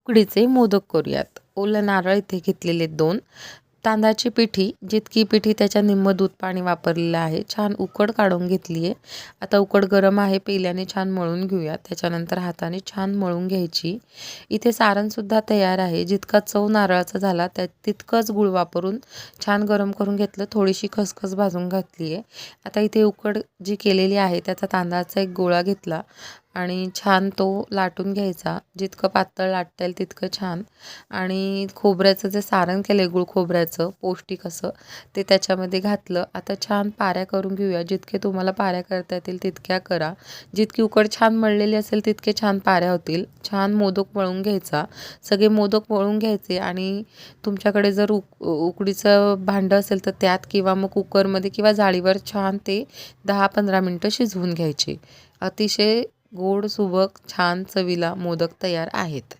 उकडीचे मोदक करूयात. ओलं नारळ इथे घेतलेले 2, तांदळाची पिठी, जितकी पिठी त्याच्या निम्म दूध पाणी वापरलेलं आहे. छान उकड काढून घेतली आहे. आता उकड गरम आहे, पेल्याने छान मळून घेऊया. त्याच्यानंतर हाताने छान मळून घ्यायची. इथे सारणसुद्धा तयार आहे. जितका चव नारळाचा झाला त्या तितकंच गूळ वापरून छान गरम करून घेतलं. थोडीशी खसखस भाजून घातली आहे. आता इथे उकड जी केलेली आहे त्याचा तांदळाचा एक गोळा घेतला आणि छान तो लाटून घ्यायचा. जितकं पातळ लाटता येईल तितकं छान. आणि खोबऱ्याचं जे सारण केलं आहे गूळ खोबऱ्याचं पौष्टिक असं, ते त्याच्यामध्ये घातलं. आता छान पाऱ्या करून घेऊया. जितके तुम्हाला पाऱ्या करता येतील तितक्या करा. जितकी उकड छान मळलेली असेल तितके छान पाऱ्या होतील. छान मोदक वळून घ्यायचा. सगळे मोदक वळून घ्यायचे आणि तुमच्याकडे जर उकडीचं भांडं असेल तर त्यात किंवा मग कुकरमध्ये किंवा जाळीवर छान ते 10-15 मिनटं शिजवून घ्यायचे. अतिशय गोड सुबक छान चवीला मोदक तयार आहेत.